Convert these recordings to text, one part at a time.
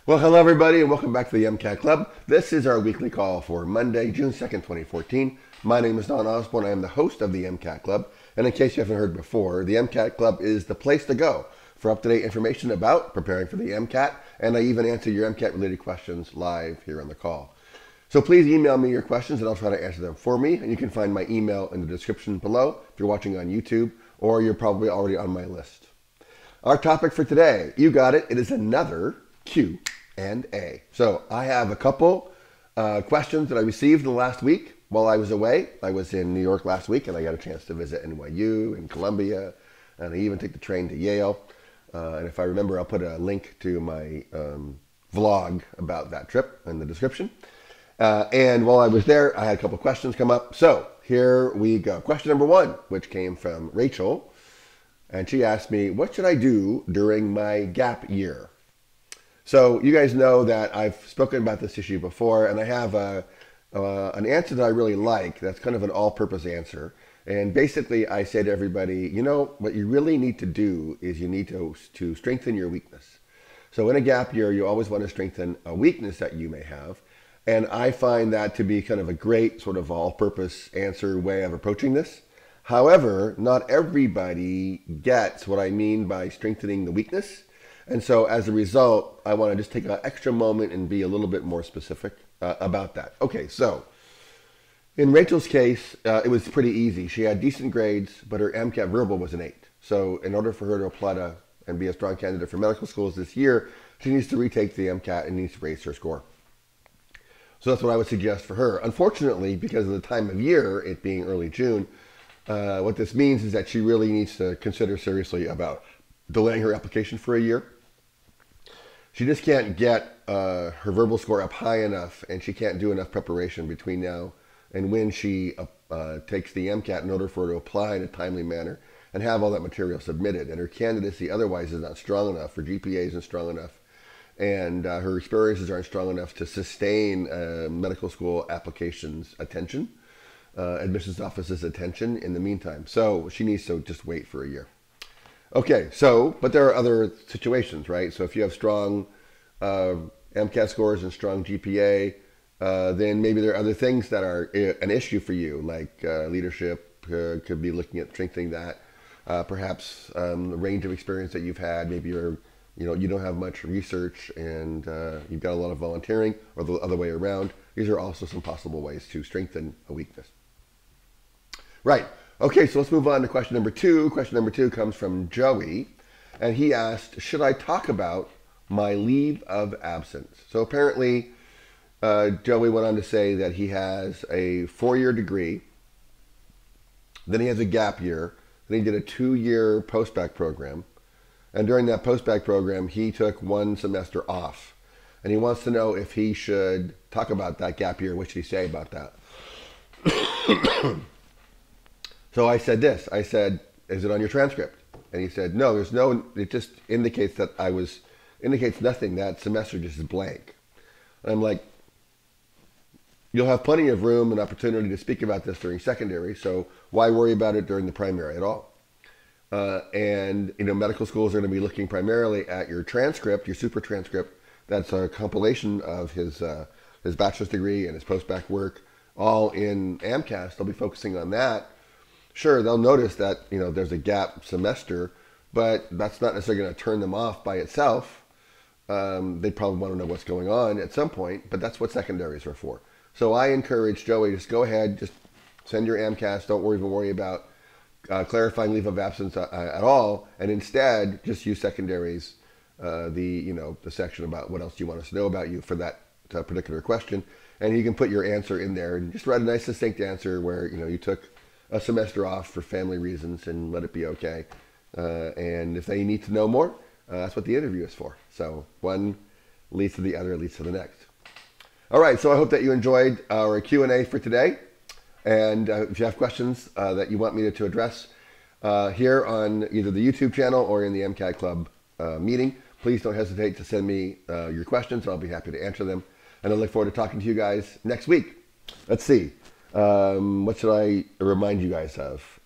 Well, hello everybody and welcome back to the MCAT Club. This is our weekly call for Monday, June 2nd, 2014. My name is Don Osborne. I am the host of the MCAT Club. And in case you haven't heard before, the MCAT Club is the place to go for up-to-date information about preparing for the MCAT. And I even answer your MCAT related questions live here on the call. So please email me your questions and I'll try to answer them for me. And you can find my email in the description below if you're watching on YouTube or you're probably already on my list. Our topic for today, you got it, it is another Q&A. So I have a couple questions that I received in the last week while I was away. I was in New York last week and I got a chance to visit NYU and Columbia, and I even took the train to Yale. And if I remember, I'll put a link to my vlog about that trip in the description. And while I was there, I had a couple questions come up. So here we go. Question number one, which came from Rachel. And she asked me, what should I do during my gap year? So you guys know that I've spoken about this issue before, and I have an answer that I really like. That's kind of an all-purpose answer. And basically, I say to everybody, you know, what you really need to do is you need to strengthen your weakness. So in a gap year, you always want to strengthen a weakness that you may have. And I find that to be kind of a great sort of all-purpose answer way of approaching this. However, not everybody gets what I mean by strengthening the weakness. And so as a result, I want to just take an extra moment and be a little bit more specific about that. Okay, so in Rachel's case, it was pretty easy. She had decent grades, but her MCAT verbal was an 8. So in order for her to apply to and be a strong candidate for medical schools this year, she needs to retake the MCAT and needs to raise her score. So that's what I would suggest for her. Unfortunately, because of the time of year, it being early June, what this means is that she really needs to consider seriously about delaying her application for a year. She just can't get her verbal score up high enough, and she can't do enough preparation between now and when she takes the MCAT in order for her to apply in a timely manner and have all that material submitted. And her candidacy otherwise is not strong enough. Her GPA isn't strong enough, and her experiences aren't strong enough to sustain medical school applications attention, admissions office's attention in the meantime. So she needs to just wait for a year. Okay, so, but there are other situations, right? So if you have strong MCAT scores and strong GPA, then maybe there are other things that are an issue for you, like leadership, could be looking at strengthening that. Perhaps the range of experience that you've had, maybe you don't have much research and you've got a lot of volunteering, or the other way around. These are also some possible ways to strengthen a weakness. Right. Okay, so let's move on to question number two. Question number two comes from Joey, and he asked, should I talk about my leave of absence? So apparently, Joey went on to say that he has a 4-year degree, then he has a gap year, then he did a 2-year post-bac program, and during that post-bac program, he took 1 semester off, and he wants to know if he should talk about that gap year. What should he say about that? So I said this, I said, is it on your transcript? And he said, no, there's no, it just indicates that indicates nothing. That semester just is blank. And I'm like, you'll have plenty of room and opportunity to speak about this during secondary, so why worry about it during the primary at all? And, medical schools are going to be looking primarily at your transcript, your super transcript. That's a compilation of his bachelor's degree and his post-bac work, all in AMCAS. They'll be focusing on that. Sure, they'll notice that, there's a gap semester, but that's not necessarily going to turn them off by itself. They probably want to know what's going on at some point, but that's what secondaries are for. So I encourage Joey, just go ahead, just send your AMCAS. Don't even worry about clarifying leave of absence at all, and instead just use secondaries, the section about what else you want us to know about you for that particular question, and you can put your answer in there and just write a nice succinct answer where you took a semester off for family reasons and let it be okay. And if they need to know more, that's what the interview is for. So one leads to the other, leads to the next. All right, so I hope that you enjoyed our Q&A for today. And if you have questions that you want me to address here on either the YouTube channel or in the MCAT Club meeting, please don't hesitate to send me your questions. I'll be happy to answer them. And I look forward to talking to you guys next week. Let's see. What should I remind you guys of?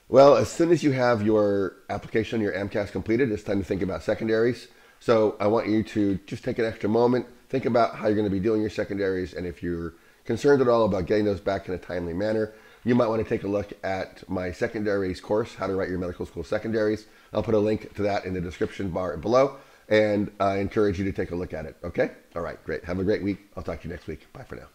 Well, as soon as you have your application, your MCAS completed, it's time to think about secondaries. So I want you to just take an extra moment, think about how you're going to be doing your secondaries, and if you're concerned at all about getting those back in a timely manner, you might want to take a look at my secondaries course, How to Write Your Medical School Secondaries. I'll put a link to that in the description bar below, and I encourage you to take a look at it, okay? All right, great. Have a great week. I'll talk to you next week. Bye for now.